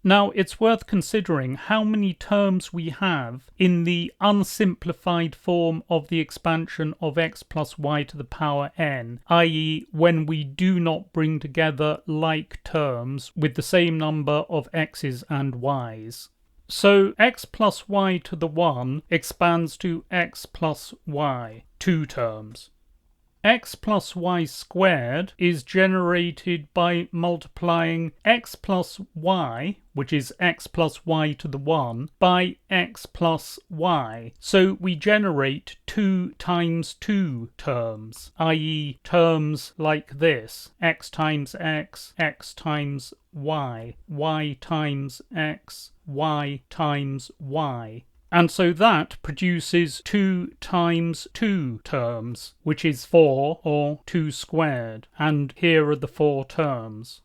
Now, it's worth considering how many terms we have in the unsimplified form of the expansion of x plus y to the power n, i.e. when we do not bring together like terms with the same number of x's and y's. So x plus y to the 1 expands to x plus y, 2 terms. X plus y squared is generated by multiplying x plus y, which is x plus y to the 1, by x plus y. So we generate 2 times 2 terms, i.e. terms like this: x times x, x times y, y times x, y times y. And so that produces 2 times 2 terms, which is 4, or 2 squared. And here are the 4 terms.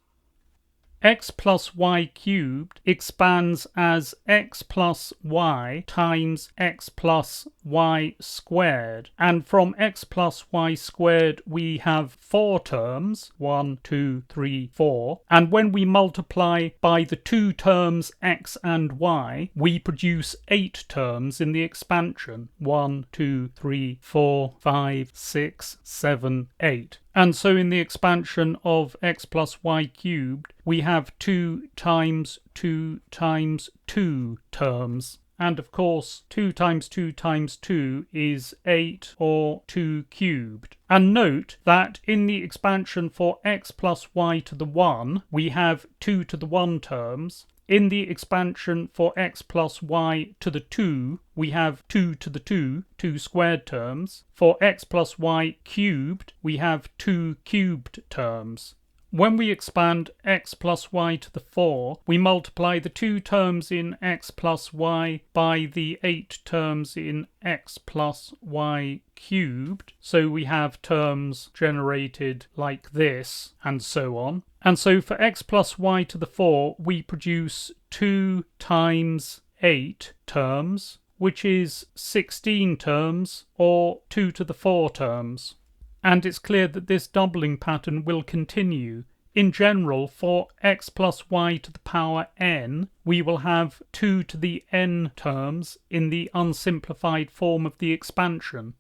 X plus y cubed expands as x plus y times x plus y squared. And from x plus y squared we have 4 terms, 1, 2, 3, 4. And when we multiply by the 2 terms x and y, we produce 8 terms in the expansion. 1, 2, 3, 4, 5, 6, 7, 8. And so in the expansion of x plus y cubed, we have 2 times 2 times 2 terms. And of course, 2 times 2 times 2 is 8, or 2 cubed. And note that in the expansion for x plus y to the 1, we have 2 to the 1 terms. In the expansion for x plus y to the 2, we have 2 to the 2, 2 squared terms. For x plus y cubed, we have 2 cubed terms. When we expand x plus y to the 4, we multiply the 2 terms in x plus y by the 8 terms in x plus y cubed. So we have terms generated like this, and so on. And so for x plus y to the 4, we produce 2 times 8 terms, which is 16 terms, or 2 to the 4 terms. And it's clear that this doubling pattern will continue. In general, for x plus y to the power n, we will have 2 to the n terms in the unsimplified form of the expansion.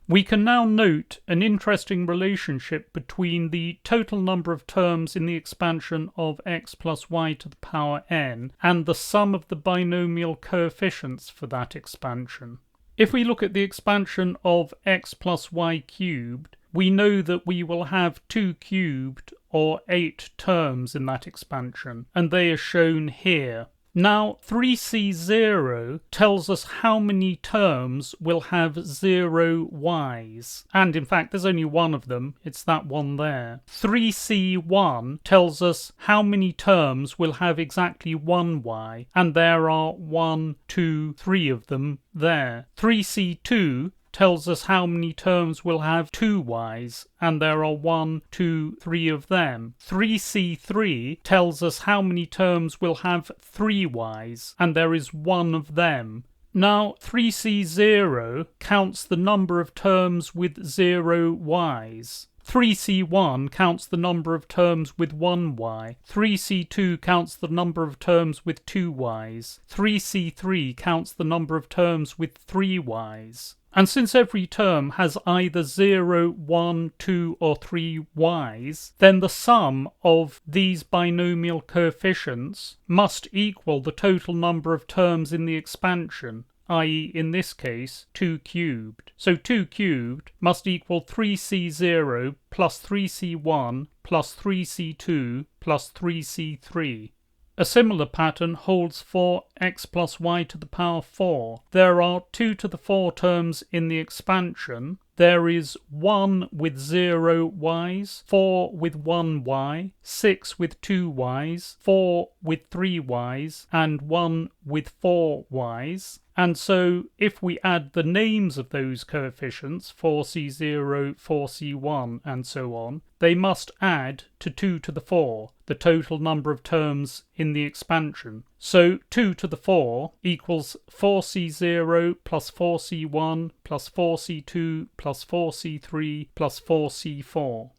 We can now note an interesting relationship between the total number of terms in the expansion of x plus y to the power n and the sum of the binomial coefficients for that expansion. If we look at the expansion of x plus y cubed, we know that we will have 2 cubed, or 8 terms in that expansion, and they are shown here. Now, 3c0 tells us how many terms will have 0 y's. And in fact, there's only one of them. It's that one there. 3c1 tells us how many terms will have exactly 1 y. And there are 1, 2, 3 of them there. 3c2 tells us how many terms will have 2 y's, and there are 1, 2, 3 of them. 3c3 tells us how many terms will have 3 y's, and there is 1 of them. Now, 3c0 counts the number of terms with 0 y's. 3c1 counts the number of terms with 1 y. 3c2 counts the number of terms with 2 y's. 3c3 counts the number of terms with 3 y's. And since every term has either 0, 1, 2, or 3 y's, then the sum of these binomial coefficients must equal the total number of terms in the expansion, i.e. in this case 2 cubed. So 2 cubed must equal 3c0 plus 3c1 plus 3c2 plus 3c3. A similar pattern holds for x plus y to the power 4. There are 2 to the 4 terms in the expansion. There is 1 with 0 y's, 4 with 1 y, 6 with 2 y's, 4 with 3 y's, and 1 with 4 y's. And so if we add the names of those coefficients, 4c0, 4c1, and so on, they must add to 2 to the 4, the total number of terms in the expansion. So 2 to the 4 equals 4c0 plus 4c1 plus 4c2 plus 4c3 plus 4c4.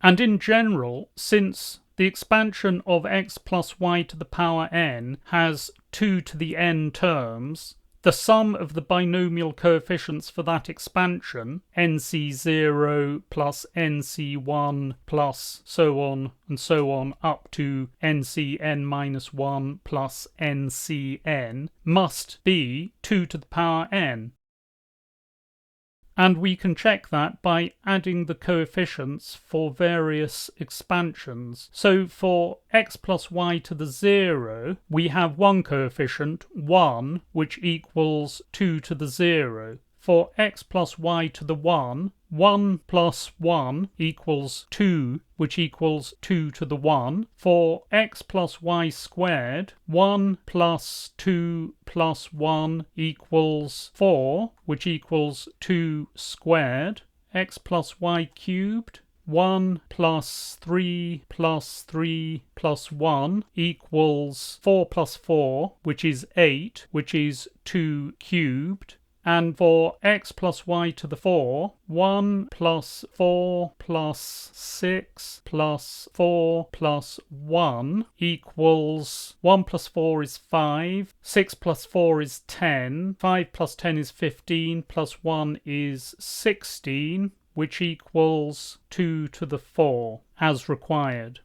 And in general, since the expansion of x plus y to the power n has 2 to the n terms. The sum of the binomial coefficients for that expansion, nc0 plus nc1 plus so on and so on up to ncn-1 plus ncn, must be 2 to the power n. And we can check that by adding the coefficients for various expansions. So for x plus y to the 0, we have one coefficient, 1, which equals 2 to the 0. For x plus y to the 1, 1 plus 1 equals 2, which equals 2 to the 1. For x plus y squared, 1 plus 2 plus 1 equals 4, which equals 2 squared. X plus y cubed, 1 plus 3 plus 3 plus 1 equals 4 plus 4, which is 8, which is 2 cubed. And for x plus y to the 4, 1 plus 4 plus 6 plus 4 plus 1 equals 1 plus 4 is 5, 6 plus 4 is 10, 5 plus 10 is 15, plus 1 is 16, which equals 2 to the 4, as required.